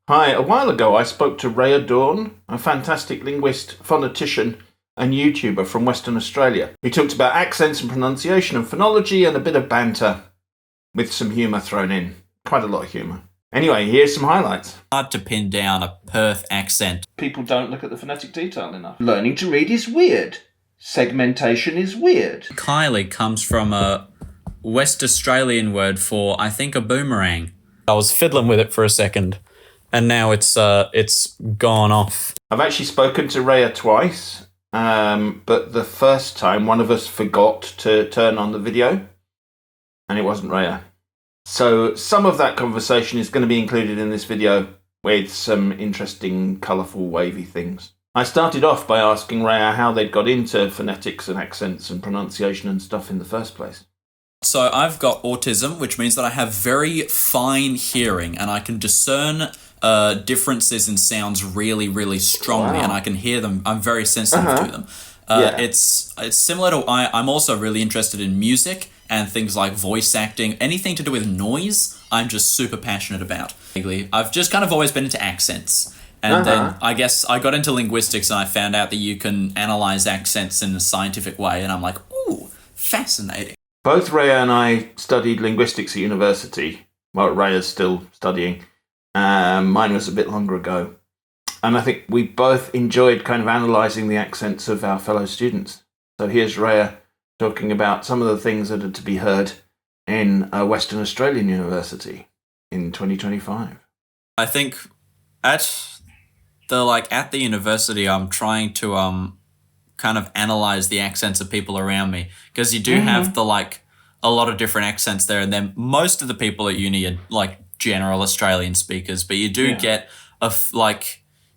Hi, a while ago I spoke to Rhea Dawn, a fantastic linguist, phonetician, and YouTuber from Western Australia. We talked about accents and pronunciation and phonology and a bit of banter with some humour thrown in. Quite a lot of humour. Anyway, here's some highlights. Hard to pin down a Perth accent. People don't look at the phonetic detail enough. Learning to read is weird. Segmentation is weird. Kylie comes from a West Australian word for, I think, a boomerang. I was fiddling with it for a second, and now it's gone off. I've actually spoken to Rhea twice, but the first time one of us forgot to turn on the video, and it wasn't Rhea. So some of that conversation is going to be included in this video with some interesting, colourful, wavy things. I started off by asking Rhea how they'd got into phonetics and accents and pronunciation and stuff in the first place. So I've got autism, which means that I have very fine hearing, and I can discern differences in sounds really, really strongly, Wow. and I can hear them. I'm very sensitive to them. Yeah. It's similar to I'm also really interested in music and things like voice acting, anything to do with noise. I'm just super passionate about. I've just kind of always been into accents. And then I guess I got into linguistics and I found out that you can analyze accents in a scientific way, and I'm like, ooh, fascinating. Both Rhea and I studied linguistics at university. Well, Rhea's still studying. Mine was a bit longer ago. And I think we both enjoyed kind of analysing the accents of our fellow students. So here's Rhea talking about some of the things that are to be heard in a Western Australian university in 2025. I think at the university, I'm trying to kind of analyze the accents of people around me, because you do have a lot of different accents there, and then most of the people at uni are like general Australian speakers, but you do get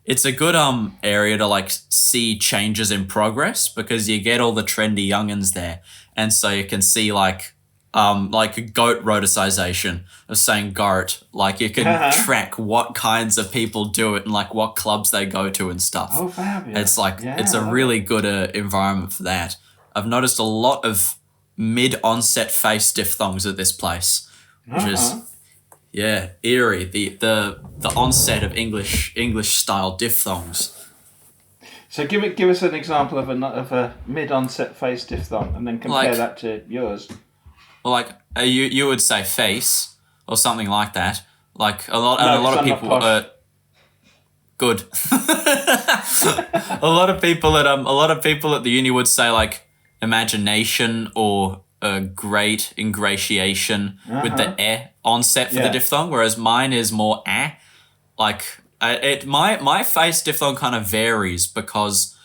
it's a good area to like see changes in progress, because you get all the trendy youngins there, and so you can see like goat roticization of saying goat. Like you can track what kinds of people do it and like what clubs they go to and stuff. Oh, fabulous. It's a really good environment for that. I've noticed a lot of mid-onset face diphthongs at this place, which is eerie. The onset of English style diphthongs. So give us an example of a mid-onset face diphthong, and then compare that to yours. Well, like you would say face or something like that. Like a lot of people are good. a lot of people at the uni would say like imagination or great ingratiation with the onset for the diphthong, whereas mine is more Like my face diphthong kind of varies, because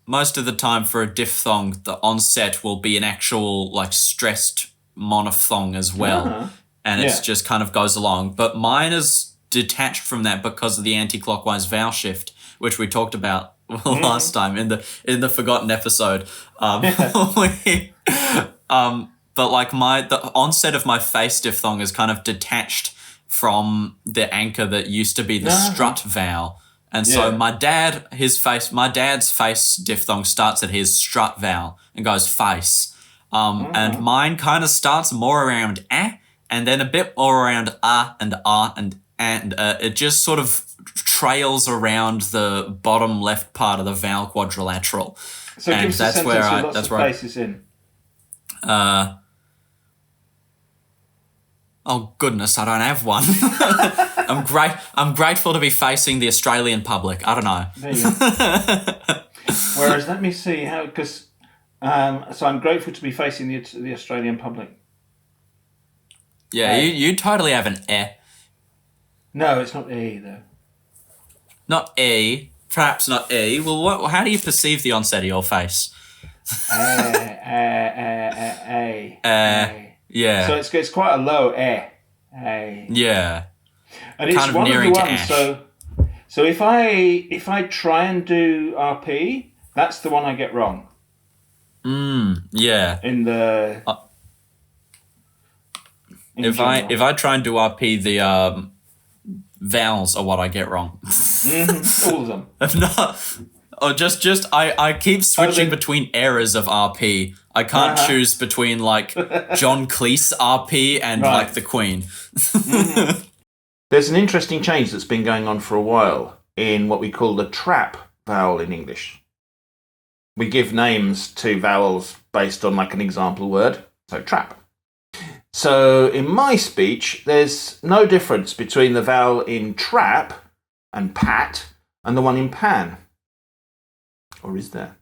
most of the time for a diphthong, the onset will be an actual like stressed monophthong as well. And it's just kind of goes along. But mine is detached from that because of the anti-clockwise vowel shift, which we talked about last time in the forgotten episode. But like the onset of my face diphthong is kind of detached from the anchor that used to be the strut vowel. And so my dad's face diphthong starts at his strut vowel and goes face. And mine kind of starts more around and then a bit more around and it just sort of trails around the bottom left part of the vowel quadrilateral. So give us a sentence with lots of faces in. Oh goodness, I don't have one. I'm grateful to be facing the Australian public. I don't know. There you go. Whereas, let me see how, because so I'm grateful to be facing the Australian public. Yeah, you totally have an No, it's not E though. Not E, perhaps not E. Well, how do you perceive the onset of your face? Yeah. So it's quite a low Yeah. and it's kind of one nearing of the to ones. ash. So if I try and do RP, that's the one I get wrong. Yeah. In the If I try and do RP, the vowels are what I get wrong. all of them. If not, or just I keep switching between eras of RP. I can't choose between like John Cleese RP and like the Queen. There's an interesting change that's been going on for a while in what we call the trap vowel in English. We give names to vowels based on like an example word, so trap. So in my speech, there's no difference between the vowel in trap and pat and the one in pan. Or is there?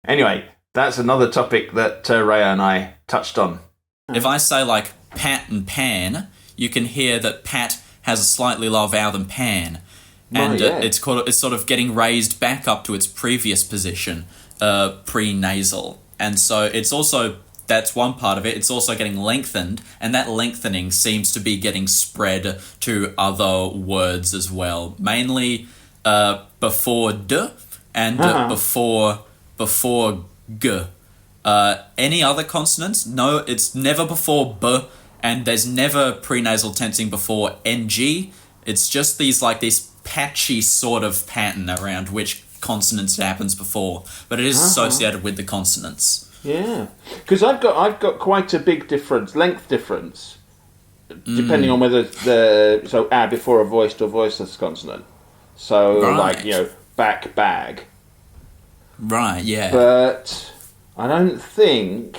Anyway, that's another topic that Raya and I touched on. If I say like pat and pan, you can hear that pat has a slightly lower vowel than pan. And it's sort of getting raised back up to its previous position, pre-nasal. And so it's also, that's one part of it, it's also getting lengthened, and that lengthening seems to be getting spread to other words as well. Mainly before d and before g. Any other consonants? No, it's never before b, and there's never prenasal tensing before ng. It's just this patchy sort of pattern around which consonants happens before, but it is associated with the consonants. Yeah, because I've got quite a big length difference, depending on whether before a voiced or voiceless consonant. So back, bag. Right. Yeah. But I don't think.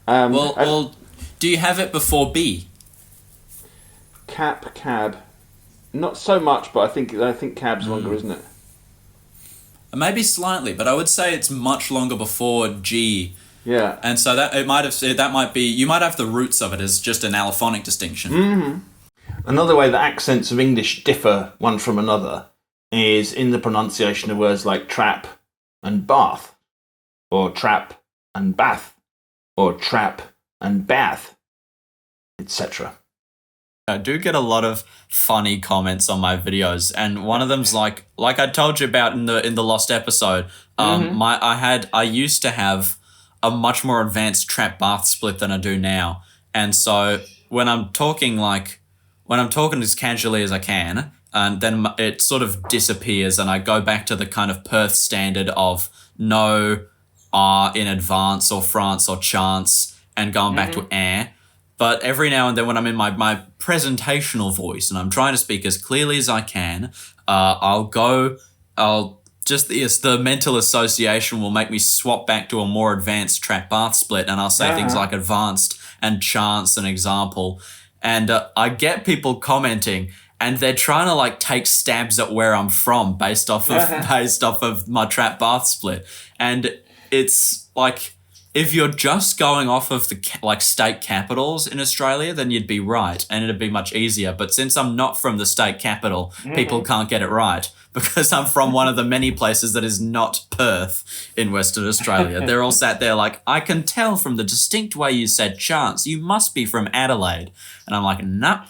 Well, do you have it before B? Cap, cab. Not so much, but I think cab's longer, isn't it? Maybe slightly, but I would say it's much longer before G. Yeah. And so you might have the roots of it as just an allophonic distinction. Mm-hmm. Another way that accents of English differ one from another is in the pronunciation of words like trap and bath, or trap and bath, or trap and bath, etc. I do get a lot of funny comments on my videos, and one of them's like I told you about in the lost episode. I used to have a much more advanced trap bath split than I do now, and so when I'm talking as casually as I can, and then it sort of disappears, and I go back to the kind of Perth standard of no R in advance or France or chance, and going back to air. But every now and then when I'm in my presentational voice and I'm trying to speak as clearly as I can, the mental association will make me swap back to a more advanced trap bath split, and I'll say things like advanced and chance an example. And I get people commenting, and they're trying to take stabs at where I'm from based off of my trap bath split. And it's like, if you're just going off of the state capitals in Australia, then you'd be right, and it'd be much easier. But since I'm not from the state capital, people can't get it right because I'm from one of the many places that is not Perth in Western Australia. They're all sat there I can tell from the distinct way you said chance, you must be from Adelaide. And I'm like, nah.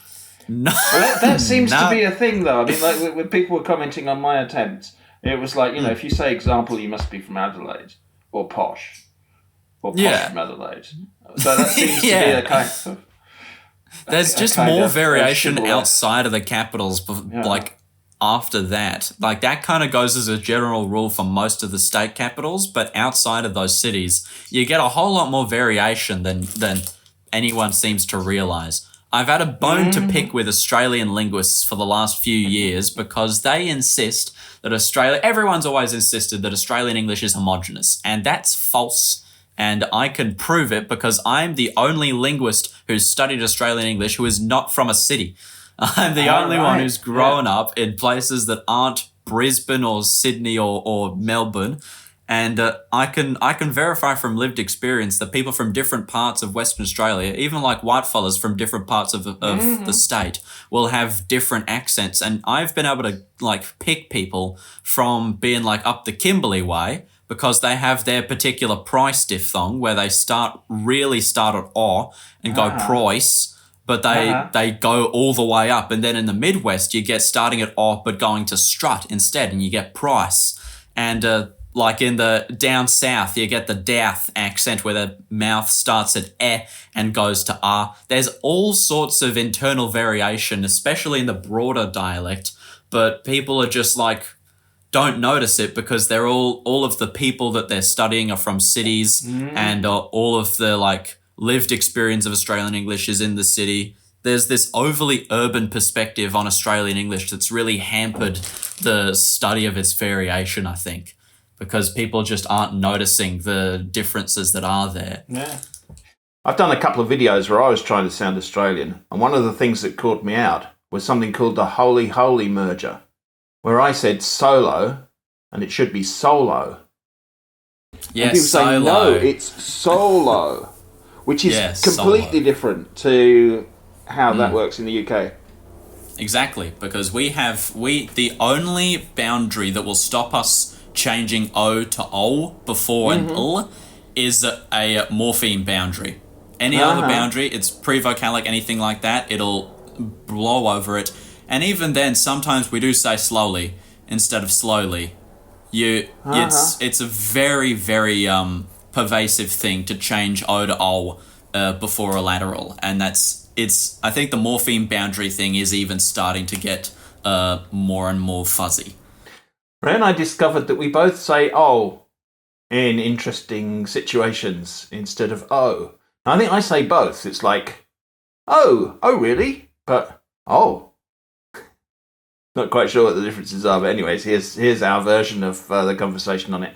No. Well, that seems to be a thing, though. I mean, when people were commenting on my attempts, it was if you say example, you must be from Adelaide or posh. Or posh from Adelaide. So that seems to be a kind of... There's just more variation outside of the capitals, after that. That kind of goes as a general rule for most of the state capitals, but outside of those cities, you get a whole lot more variation than anyone seems to realise. I've had a bone to pick with Australian linguists for the last few years because they insist that everyone's always insisted that Australian English is homogenous, and that's false. And I can prove it because I'm the only linguist who's studied Australian English who is not from a city. I'm the only one who's grown up in places that aren't Brisbane or Sydney or Melbourne. And I can verify from lived experience that people from different parts of Western Australia, even whitefellas from different parts of the state, will have different accents. And I've been able to pick people from being up the Kimberley way, because they have their particular price diphthong where they start at O and go price, but they go all the way up. And then in the Midwest, you get starting at O but going to strut instead, and you get price. And in the down south, you get the Douth accent where the mouth starts at E and goes to R. There's all sorts of internal variation, especially in the broader dialect, but people are just don't notice it because they're all of the people that they're studying are from cities, and all of the lived experience of Australian English is in the city. there's this overly urban perspective on Australian English that's really hampered the study of its variation, I think, because people just aren't noticing the differences that are there. Yeah. I've done a couple of videos where I was trying to sound Australian, and one of the things that caught me out was something called the Holy Holy merger, where I said solo, and it should be solo. Yes, and people say, no, it's solo, which is completely different to how that works in the UK. Exactly, because the only boundary that will stop us changing O to O before an L is a morpheme boundary. Any other boundary, it's pre-vocalic, anything like that, it'll blow over it. And even then, sometimes we do say slowly instead of slowly. It's a very, very pervasive thing to change O to O before a lateral, and I think the morpheme boundary thing is even starting to get more and more fuzzy. Ray and I discovered that we both say "oh" in interesting situations instead of "oh." I think I say both. It's like "oh, really?" but "oh." Not quite sure what the differences are, but anyways, here's our version of the conversation on it.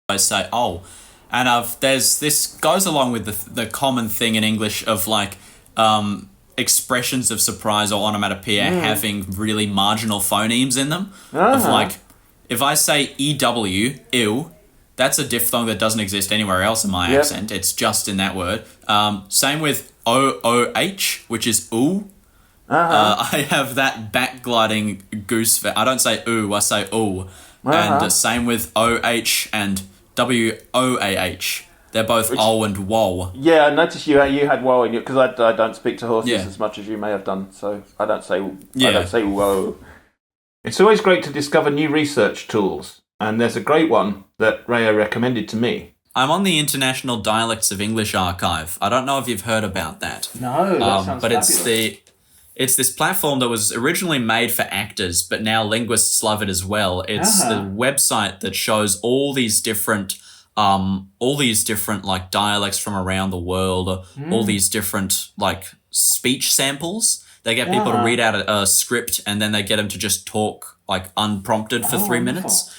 I say "oh," and this goes along with the common thing in English of like expressions of surprise or onomatopoeia having really marginal phonemes in them. Of like, if I say EW, ew, that's a diphthong that doesn't exist anywhere else in my accent. It's just in that word. Same with OOH, which is oo. I have that backgliding goose. I don't say ooh, I say ooh. And same with OH and WOAH. They're both O and WOW. Yeah, I noticed you had WOW in you because I don't speak to horses as much as you may have done, so I don't say WOW. It's always great to discover new research tools, and there's a great one that Raya recommended to me. I'm on the International Dialects of English archive. I don't know if you've heard about that. No, that sounds fabulous. It's this platform that was originally made for actors, but now linguists love it as well. It's the website that shows all these different like dialects from around the world, all these different like speech samples. They get people to read out a script, and then they get them to just talk like unprompted for 3 minutes.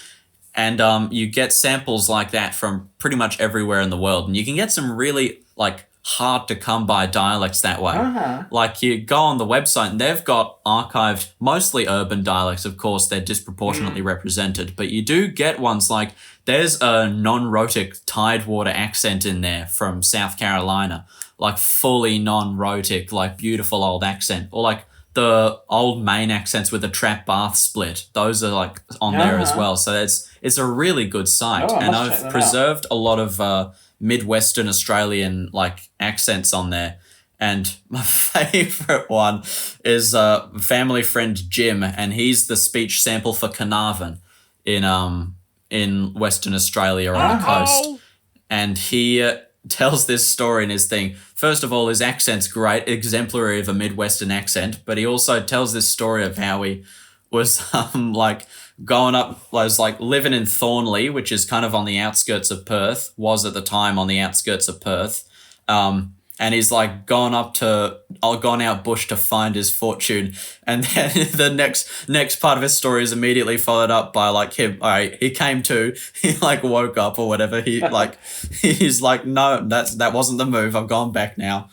And you get samples like that from pretty much everywhere in the world, and you can get some really like hard to come by dialects that way. Like you go on the website and they've got archived mostly urban dialects. Of course, they're disproportionately represented, but you do get ones like there's a non-rhotic Tidewater accent in there from South Carolina, like fully non-rhotic, like beautiful old accent, or like the old Maine accents with a trap bath split. Those are like on there as well. So it's a really good site, and I've preserved a lot of Midwestern Australian like accents on there. And my favorite one is family friend Jim, and he's the speech sample for Carnarvon in Western Australia on the coast. And he tells this story in his thing. First of all, his accent's great, exemplary of a Midwestern accent, but he also tells this story of how he was like going up, was like living in Thornley, which is kind of on the outskirts of Perth, was at the time on the outskirts of Perth. And he's like gone out bush to find his fortune. And then the next part of his story is immediately followed up by like him. All right, he came to, he like woke up or whatever. He's like, no, that wasn't the move. I've gone back now.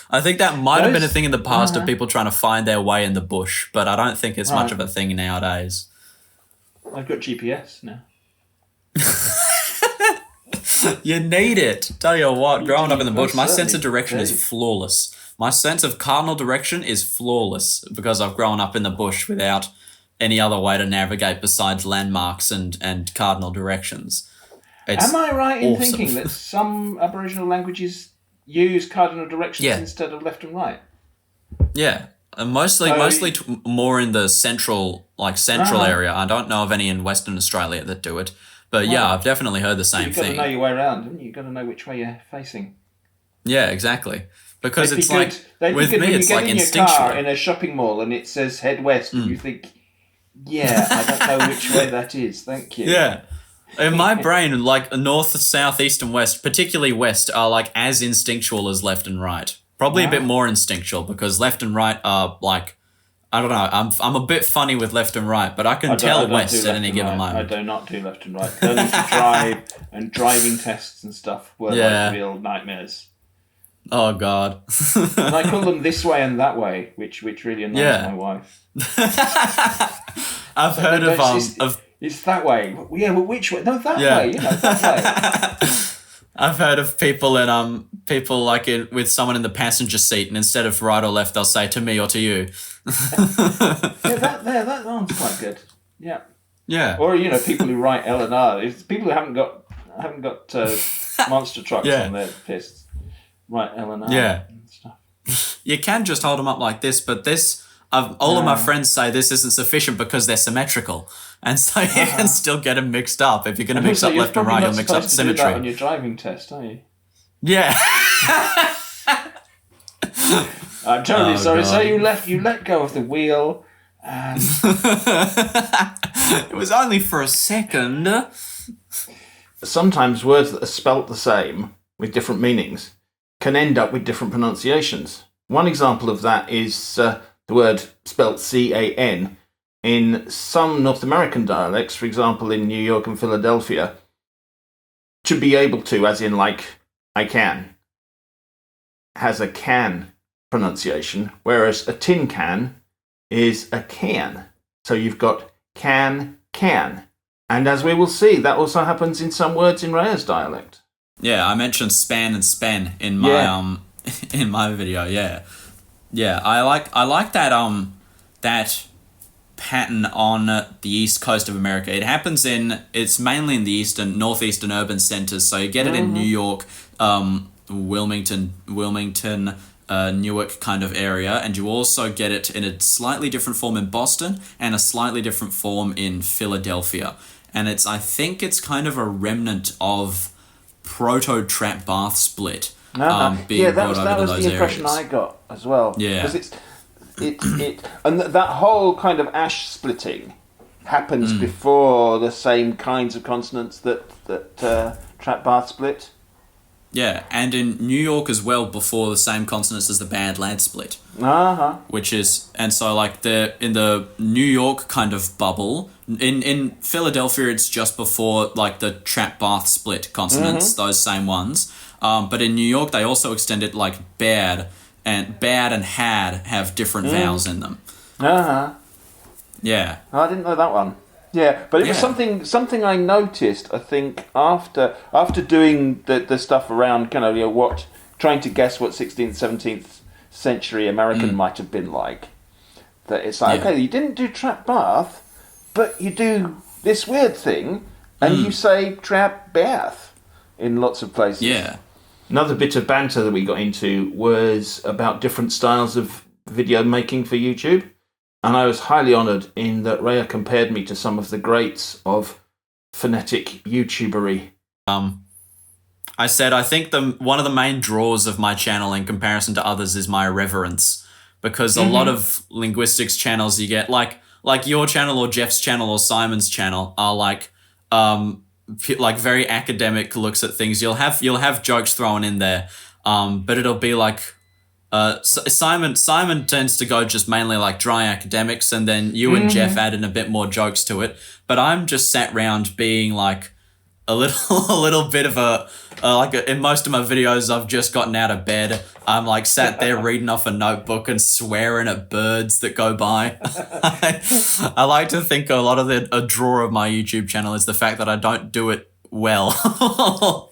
I think that might have been a thing in the past of people trying to find their way in the bush, but I don't think it's much of a thing nowadays. I've got GPS now. You need it. Tell you what, growing up in the bush, my sense of direction is flawless. My sense of cardinal direction is flawless because I've grown up in the bush without any other way to navigate besides landmarks and cardinal directions. Am I right in thinking that some Aboriginal languages use cardinal directions instead of left and right? Yeah. Mostly more in the central area. I don't know of any in Western Australia that do it. But yeah, I've definitely heard the same thing. You've got to know your way around, haven't you? You've got to know which way you're facing. Yeah, exactly. Because it's like, with me, it's like instinctual. You get in your car in a shopping mall and it says head west, and you think, yeah, I don't know which way that is. Thank you. Yeah. In my brain, like north, south, east, and west, particularly west, are like as instinctual as left and right. Probably a bit more instinctual because left and right are like, I don't know. I'm a bit funny with left and right, but I can tell West at any given moment. I do not do left and right. Learning to drive and driving tests and stuff were like real nightmares. Oh God! And I call them this way and that way, which really annoys my wife. I've heard of. It's that way. Yeah, but which way? No, that way. That way. I've heard of people with someone in the passenger seat, and instead of right or left, they'll say to me or to you. that one's quite good. Yeah. Yeah. Or people who write L and R. It's people who haven't got monster trucks on their fists. Write L and R. Yeah. And stuff. You can just hold them up like this, but all of my friends say this isn't sufficient because they're symmetrical. And so you can still get them mixed up. If you're going to mix up left and right, you'll mix up the symmetry. You're on your driving test, are you? Yeah. I'm terribly sorry. God. So you let go of the wheel. And... It was only for a second. Sometimes words that are spelt the same with different meanings can end up with different pronunciations. One example of that is the word spelt C-A-N. In some North American dialects, for example, in New York and Philadelphia, to be able to, as in like, I can, has a can pronunciation, whereas a tin can is a can. So you've got can. And as we will see, that also happens in some words in Raya's dialect. Yeah, I mentioned span and spen in my in my video, Yeah, I like that pattern on the east coast of America. It's mainly in the northeastern urban centers. So you get it in New York, Wilmington, Newark kind of area, and you also get it in a slightly different form in Boston and a slightly different form in Philadelphia. And I think it's kind of a remnant of proto-trap bath split. Being brought over to those areas. That was the impression I got as well. Yeah. Because and that whole kind of ash splitting happens before the same kinds of consonants that trap bath split. Yeah, and in New York as well, before the same consonants as the bad lad split. Which is, and so like in the New York kind of bubble, in Philadelphia it's just before like the trap bath split consonants, those same ones. But in New York they also extend it like bad and had have different vowels in them. Yeah. I didn't know that one. Yeah, but it was something I noticed, I think, after doing the stuff around kind of, trying to guess what 16th, 17th century American might have been like. That it's like, okay, you didn't do trap bath, but you do this weird thing, and you say trap bath in lots of places. Yeah. Another bit of banter that we got into was about different styles of video making for YouTube. And I was highly honoured in that Raya compared me to some of the greats of phonetic YouTubery. I said I think one of the main draws of my channel in comparison to others is my irreverence. Because a lot of linguistics channels you get, like your channel or Jeff's channel or Simon's channel, are like very academic looks at things. You'll have jokes thrown in there, but it'll be like Simon tends to go just mainly like dry academics, and then you and Jeff add in a bit more jokes to it. But I'm just sat round being like a little bit of in most of my videos I've just gotten out of bed. I'm like sat there reading off a notebook and swearing at birds that go by. I like to think a lot of a draw of my YouTube channel is the fact that I don't do it well.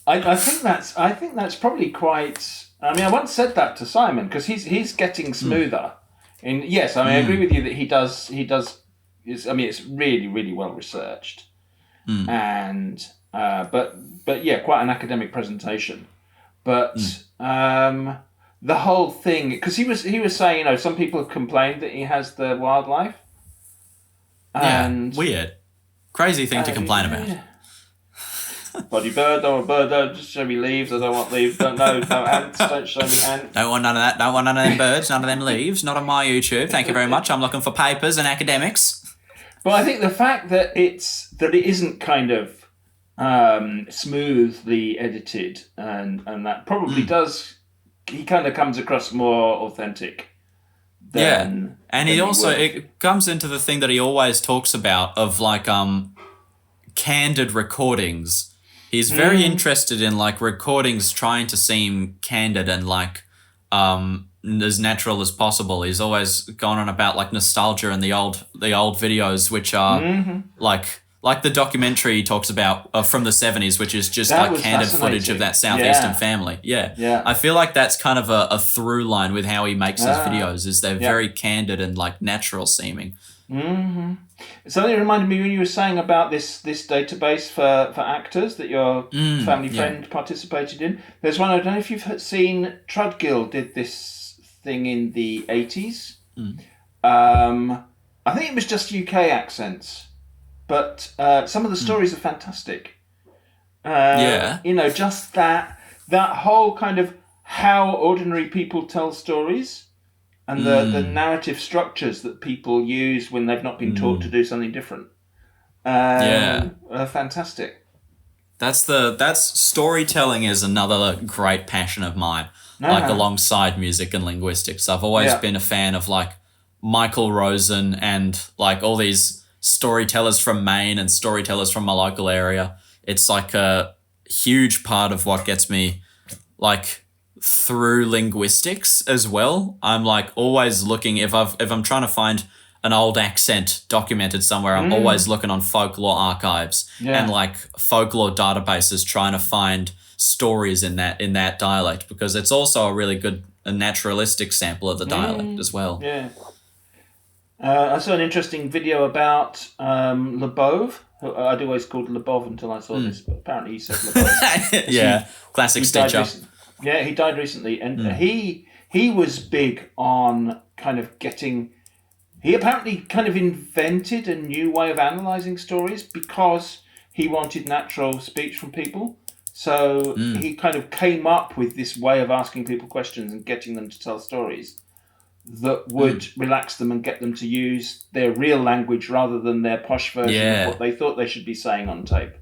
I think that's probably quite. I mean, I once said that to Simon because he's getting smoother. Yes, I agree with you that he does. It's really, really well researched, and but yeah, quite an academic presentation. But the whole thing, because he was saying, some people have complained that he has the wildlife. And weird, crazy thing to complain about. Yeah. Body bird, don't want bird, don't just show me leaves, I don't want leaves, no ants, don't show me ants. Don't want none of that, don't want none of them birds, none of them leaves, not on my YouTube, thank you very much, I'm looking for papers and academics. But I think the fact that it isn't kind of smoothly edited and that probably does he kind of comes across more authentic. And he also, it comes into the thing that he always talks about of like candid recordings. He's very interested in like recordings trying to seem candid and like as natural as possible. He's always gone on about like nostalgia and the old videos, which are like the documentary he talks about from the 70s, which is just like candid footage of that Southeastern family. Yeah. I feel like that's kind of a through line with how he makes his videos, is they're very candid and like natural seeming. Mm-hmm. Something reminded me when you were saying about this database for actors that your family friend participated in. There's one, I don't know if you've seen, Trudgill did this thing in the 80s. I think it was just UK accents. But some of the stories are fantastic. Just that whole kind of how ordinary people tell stories and the narrative structures that people use when they've not been taught to do something different. Are fantastic. That's storytelling is another great passion of mine. Like alongside music and linguistics, I've always been a fan of like Michael Rosen and like all these storytellers from Maine and storytellers from my local area. It's like a huge part of what gets me like through linguistics as well. I'm like always looking, if I'm trying to find an old accent documented somewhere, I'm always looking on folklore archives and like folklore databases trying to find stories in that dialect, because it's also a really good naturalistic sample of the dialect as well. Yeah. I saw an interesting video about Lebov, who I'd always called Lebov until I saw this, but apparently he said Lebov. Classic stitch-up. He died recently, and he was big on kind of getting... He apparently kind of invented a new way of analysing stories because he wanted natural speech from people. So he kind of came up with this way of asking people questions and getting them to tell stories that would relax them and get them to use their real language rather than their posh version of what they thought they should be saying on tape.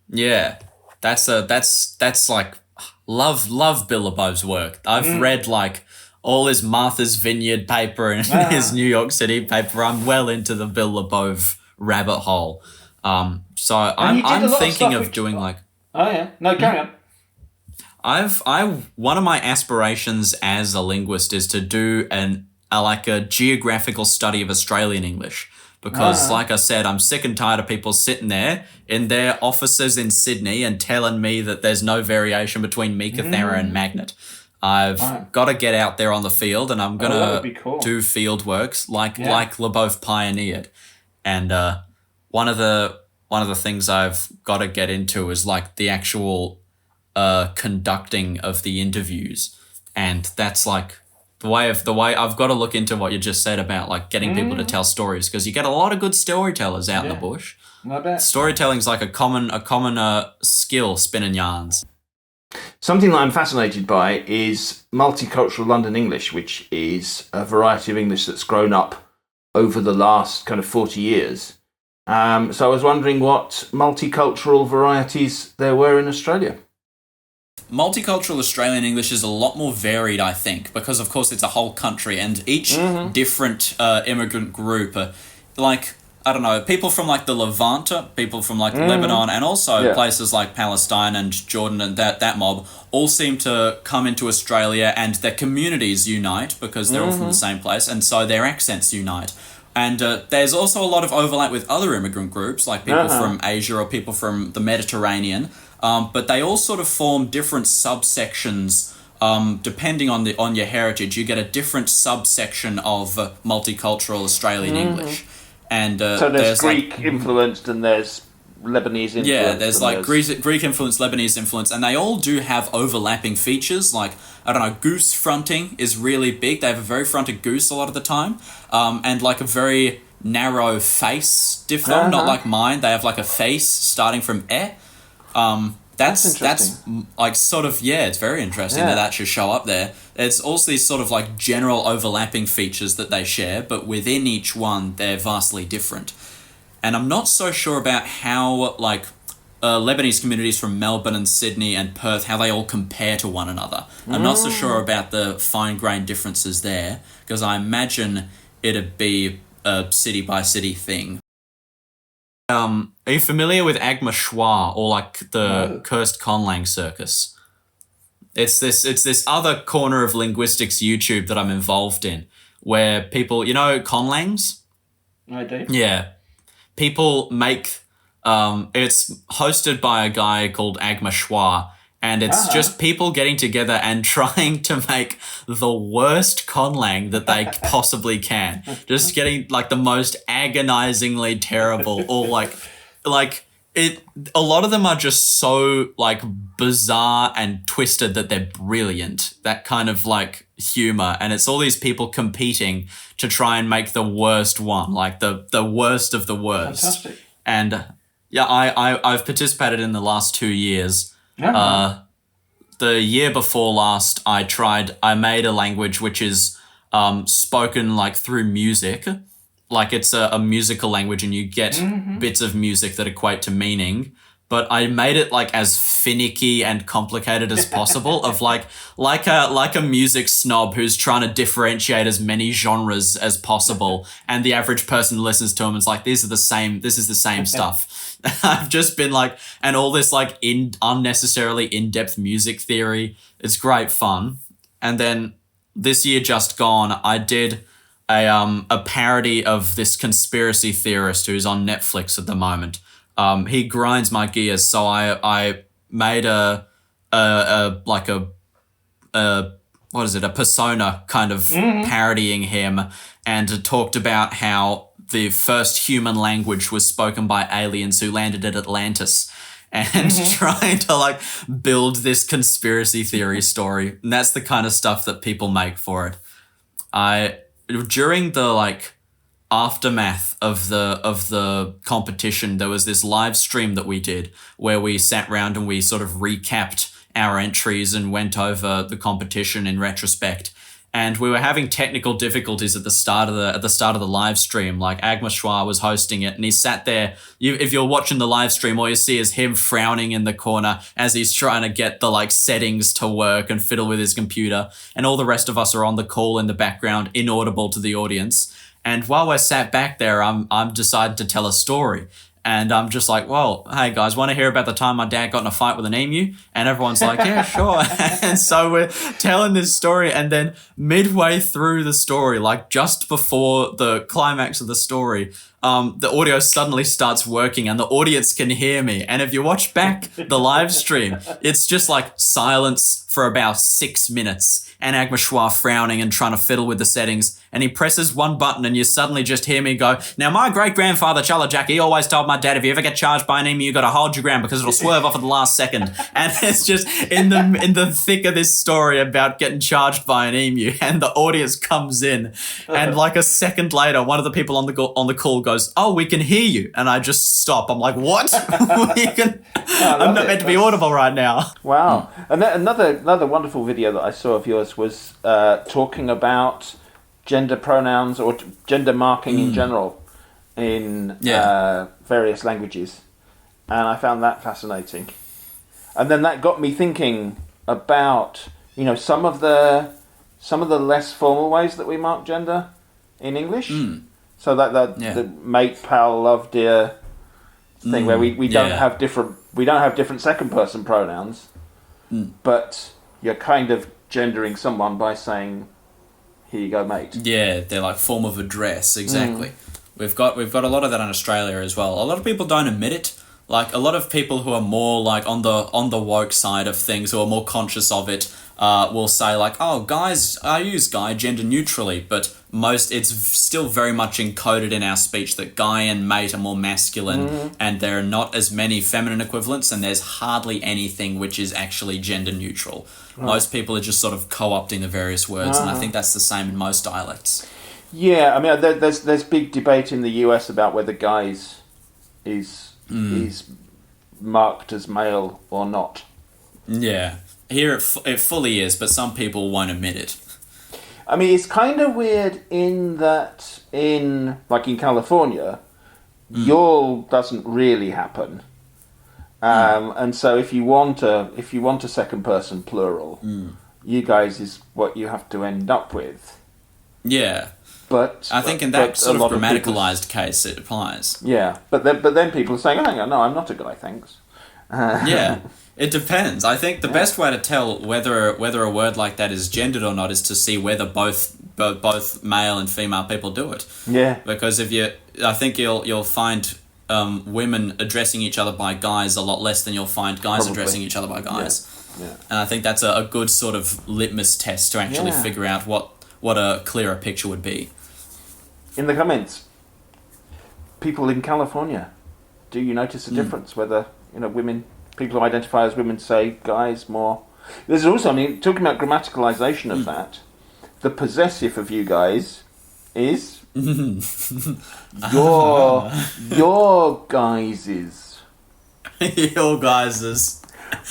Yeah, that's like love Bill LeBeau's work. I've read like all his Martha's Vineyard paper and his New York City paper. I'm well into the Bill LeBeau rabbit hole. So I'm thinking of doing like. Oh yeah, no, carry on. One of my aspirations as a linguist is to do a geographical study of Australian English, because like I said, I'm sick and tired of people sitting there in their offices in Sydney and telling me that there's no variation between Meekatharra and Magnet. I've got to get out there on the field, and I'm gonna do field works like LeBeau pioneered. And one of the things I've got to get into is like the actual conducting of the interviews, and that's like the way I've got to look into what you just said about like getting people to tell stories, because you get a lot of good storytellers out in the bush. I bet. Storytelling's like a common skill, spinning yarns. Something that I'm fascinated by is multicultural London English, which is a variety of English that's grown up over the last kind of 40 years. So I was wondering what multicultural varieties there were in Australia. Multicultural Australian English is a lot more varied, I think, because of course it's a whole country, and each different immigrant group, like, I don't know, people from like the Levant, people from like Lebanon, and also places like Palestine and Jordan and that mob all seem to come into Australia, and their communities unite because they're all from the same place, and so their accents unite. And there's also a lot of overlap with other immigrant groups, like people from Asia or people from the Mediterranean. But they all sort of form different subsections. Depending on your heritage, you get a different subsection of multicultural Australian English. And so there's Greek influenced and there's Lebanese influence. Yeah, there's like Greek influence, Lebanese influence, and they all do have overlapping features. Like, I don't know, goose fronting is really big. They have a very fronted goose a lot of the time, and like a very narrow face diphthong, not like mine. They have like a face starting from e. That's like sort of, it's very interesting that should show up there. There's also these sort of like general overlapping features that they share, but within each one, they're vastly different. And I'm not so sure about how like Lebanese communities from Melbourne and Sydney and Perth, how they all compare to one another. I'm not so sure about the fine-grained differences there, because I imagine it'd be a city-by-city thing. Are you familiar with Agma Schwa, or like the Cursed Conlang Circus? It's this other corner of linguistics YouTube that I'm involved in, where people, you know, conlangs? I do. Yeah. People make, it's hosted by a guy called Agma Schwa, and it's just people getting together and trying to make the worst conlang that they possibly can. Just getting like the most agonizingly terrible, or like it. A lot of them are just so like bizarre and twisted that they're brilliant. That kind of like humor, and it's all these people competing to try and make the worst one, like the worst of the worst. Fantastic. And yeah, I've participated in the last 2 years. The year before last, I made a language which is spoken like through music. Like it's a musical language, and you get bits of music that equate to meaning. But I made it like as finicky and complicated as possible, of like a music snob who's trying to differentiate as many genres as possible, and the average person listens to them and is like, this is the same stuff. I've just been like, and all this like unnecessarily in-depth music theory. It's great fun. And then this year just gone, I did a parody of this conspiracy theorist who's on Netflix at the moment. He grinds my gears, so I made a persona kind of parodying him, and talked about how the first human language was spoken by aliens who landed at Atlantis, and trying to like build this conspiracy theory story. And that's the kind of stuff that people make for it. During the like aftermath of the competition, there was this live stream that we did where we sat round and we sort of recapped our entries and went over the competition in retrospect. And we were having technical difficulties at the start of the live stream. Like Agma Schwa was hosting it, and he sat there. If you're watching the live stream, all you see is him frowning in the corner as he's trying to get the like settings to work and fiddle with his computer. And all the rest of us are on the call in the background, inaudible to the audience. And while we're sat back there, I'm decided to tell a story. And I'm just like, well, hey guys, want to hear about the time my dad got in a fight with an emu? And everyone's like, yeah, sure. And so we're telling this story, and then midway through the story, like just before the climax of the story, the audio suddenly starts working and the audience can hear me. And if you watch back the live stream, it's just like silence for about 6 minutes. And Agma Schwa frowning and trying to fiddle with the settings. And he presses one button and you suddenly just hear me go, now my great-grandfather Chalajak, he always told my dad, if you ever get charged by an emu, you got to hold your ground because it'll swerve off at the last second. And it's just in the thick of this story about getting charged by an emu, and the audience comes in. And like a second later, one of the people on the call goes, oh, we can hear you. And I just stop. I'm like, what? I'm not meant to be audible right now. Wow. And another wonderful video that I saw of yours was talking about gender pronouns or gender marking in general in various languages, and I found that fascinating. And then that got me thinking about, you know, some of the less formal ways that we mark gender in English. So that the mate, pal, love, dear thing, where we don't have different second person pronouns, but you're kind of gendering someone by saying, here you go, mate. Yeah, they're like form of address, exactly. We've got a lot of that in Australia as well. A lot of people don't admit it. Like a lot of people who are more like on the woke side of things, who are more conscious of it, will say like, oh, guys, I use guy gender neutrally, but it's still very much encoded in our speech that guy and mate are more masculine, and there are not as many feminine equivalents, and there's hardly anything which is actually gender neutral. Right. Most people are just sort of co-opting the various words, and I think that's the same in most dialects. Yeah, I mean, there's big debate in the US about whether guys is marked as male or not. Yeah. Here it fully is, but some people won't admit it. I mean, it's kind of weird in that in California, y'all doesn't really happen. And so if you want a second person plural, you guys is what you have to end up with. Yeah. But I think in that sort of grammaticalized case, it applies. Yeah, but then people are saying, "Oh, hang on, no, I'm not a guy, thanks." Yeah, it depends. I think the best way to tell whether a word like that is gendered or not is to see whether both male and female people do it. Yeah, because I think you'll find women addressing each other by guys a lot less than you'll find guys addressing each other by guys. Yeah. And I think that's a good sort of litmus test to actually figure out what a clearer picture would be. In the comments, people in California, do you notice a difference whether people who identify as women say guys more? There's also, talking about grammaticalization of that, the possessive of you guys is your guys's. Your guys's.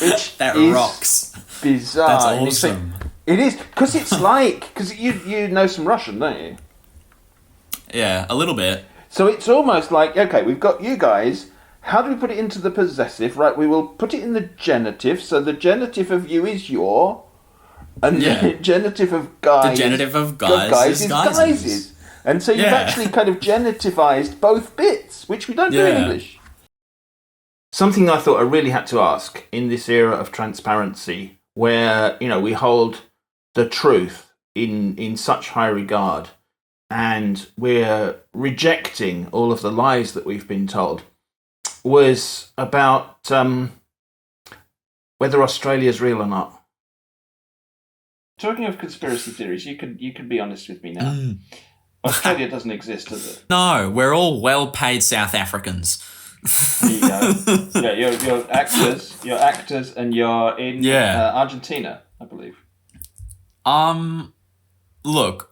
Which that is rocks. Bizarre. That's awesome. It is, because it's because you know some Russian, don't you? Yeah, a little bit. So it's almost like, okay, we've got you guys. How do we put it into the possessive? Right, we will put it in the genitive. So the genitive of you is your, and the genitive of guys. The genitive of guys is guys's. And so you've actually kind of genitivized both bits, which we don't do in English. Something I thought I really had to ask in this era of transparency, where we hold the truth in such high regard, and we're rejecting all of the lies that we've been told, was about whether Australia's real or not. Talking of conspiracy theories, you could be honest with me now. Australia doesn't exist, does it? No, we're all well-paid South Africans. There you go. Yeah, you're actors, and you're in Argentina, I believe. Look.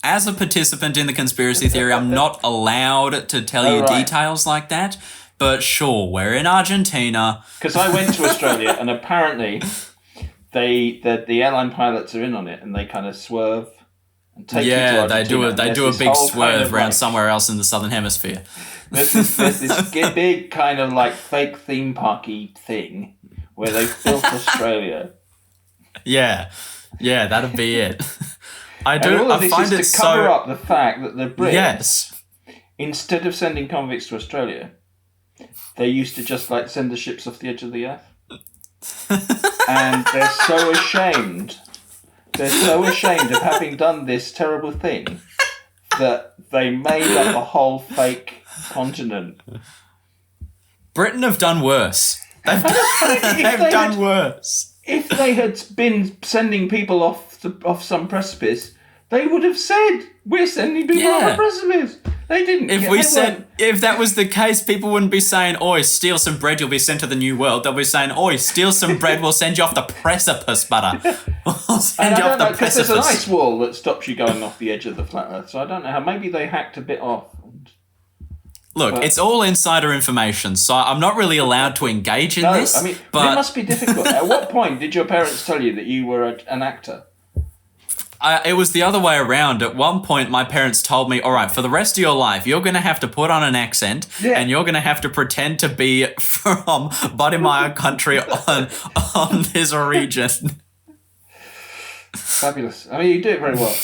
As a participant in the conspiracy theory, I'm not allowed to tell you details like that, but sure, we're in Argentina. Because I went to Australia, and apparently the airline pilots are in on it, and they kind of swerve and take you to Argentina. they do a big swerve around somewhere else in the southern hemisphere. There's this big kind of like fake theme parky thing where they've built Australia. Yeah, that'd be it. I find it to cover up the fact that the Brits, instead of sending convicts to Australia, they used to just send the ships off the edge of the earth. And they're so ashamed. They're so ashamed of having done this terrible thing that they made up a whole fake continent. Britain have done worse. They've done worse. If they had been sending people off some precipice, they would have said, "We're sending people off a precipice." They didn't. If that was the case, people wouldn't be saying, "Oi, steal some bread, you'll be sent to the New World." They'll be saying, "Oi, steal some bread, we'll send you off the precipice, butter. We'll send you off the precipice." There's an ice wall that stops you going off the edge of the flat Earth, so I don't know how. Maybe they hacked a bit off. Look, it's all insider information, so I'm not really allowed to engage in this. But it must be difficult. At what point did your parents tell you that you were an actor? It was the other way around. At one point, my parents told me, all right, for the rest of your life, you're going to have to put on an accent and you're going to have to pretend to be from Badimaya country on this region. Fabulous. You do it very well.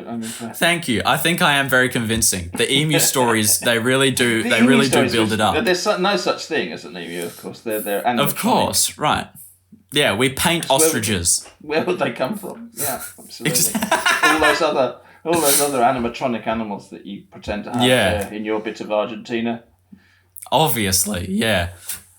I'm impressed. Thank you. I think I am very convincing. The emu stories, they really do build it up. There's no such thing as an emu, of course. They're animatronic. Of course, right. Yeah, we paint ostriches. Where would they come from? Yeah, absolutely. all those other animatronic animals that you pretend to have there in your bit of Argentina. Obviously, yeah.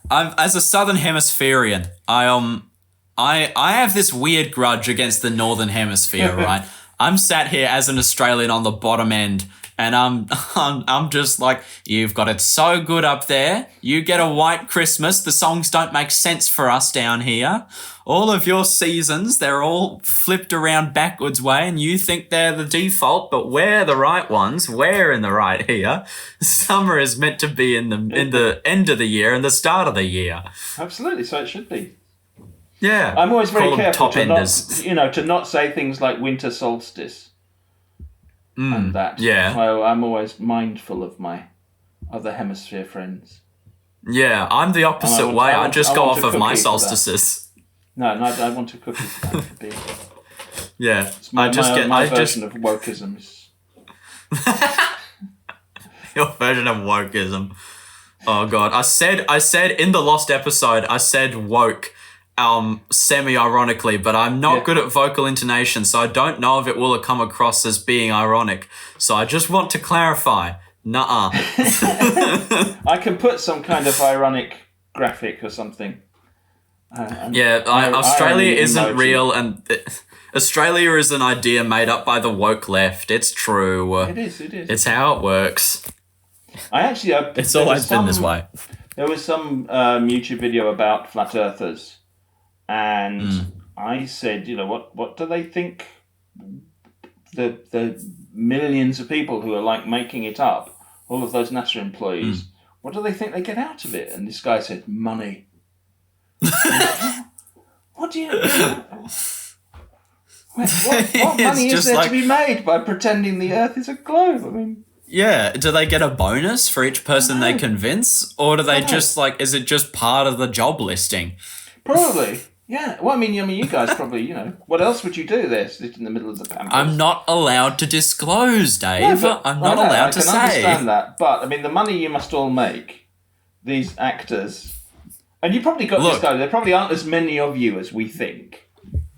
As a Southern Hemispherian, I have this weird grudge against the Northern Hemisphere, right? I'm sat here as an Australian on the bottom end, and I'm just like, you've got it so good up there. You get a white Christmas. The songs don't make sense for us down here. All of your seasons, they're all flipped around backwards way, and you think they're the default, but we're the right ones. We're in the right here. Summer is meant to be in the end of the year and the start of the year. Absolutely, so it should be. Yeah. I'm always very careful to not say things like winter solstice. And that. Yeah. So I'm always mindful of my other hemisphere friends. Yeah, I'm the opposite way. I just go off of my cookie for that. solstices. No, I want a cookie for that. To be, Yeah, it's my I version of wokeism. Your version of wokeism. Oh god, I said in the lost episode, I said woke, semi-ironically, but I'm not good at vocal intonation, so I don't know if it will come across as being ironic. So I just want to clarify. Nuh-uh. I can put some kind of ironic graphic or something. Australia isn't real, and Australia is an idea made up by the woke left. It's true. It is. It's how it works. It's always been this way. There was some YouTube video about flat earthers, and I said, what do they think? The millions of people who are like making it up, all of those NASA employees, what do they think they get out of it? And this guy said, money. What do you? What money is there to be made by pretending the Earth is a globe? I mean. Yeah, do they get a bonus for each person they convince? Or do they just is it just part of the job listing? Probably, yeah. Well, I mean, you guys probably, what else would you do there, sit in the middle of the pampas? I'm not allowed to disclose, Dave. No, I'm not allowed to say. I can understand that, but, I mean, the money you must all make, these actors, and you probably got this guy, there probably aren't as many of you as we think.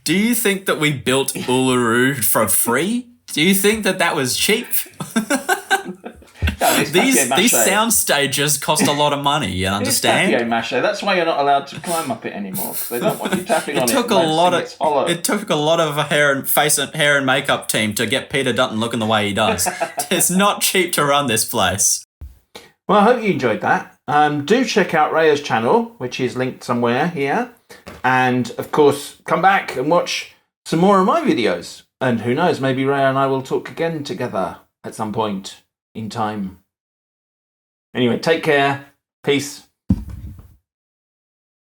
Do you think that we built Uluru for free? Do you think that was cheap? No, these sound stages cost a lot of money, you understand? It's papier-mâché. That's why you're not allowed to climb up it anymore. They don't want you tapping on it. It took a lot of a hair and makeup team to get Peter Dutton looking the way he does. It's not cheap to run this place. Well, I hope you enjoyed that. Do check out Raya's channel, which is linked somewhere here. And, of course, come back and watch some more of my videos. And who knows, maybe Raya and I will talk again together at some point in time. Anyway, take care. Peace.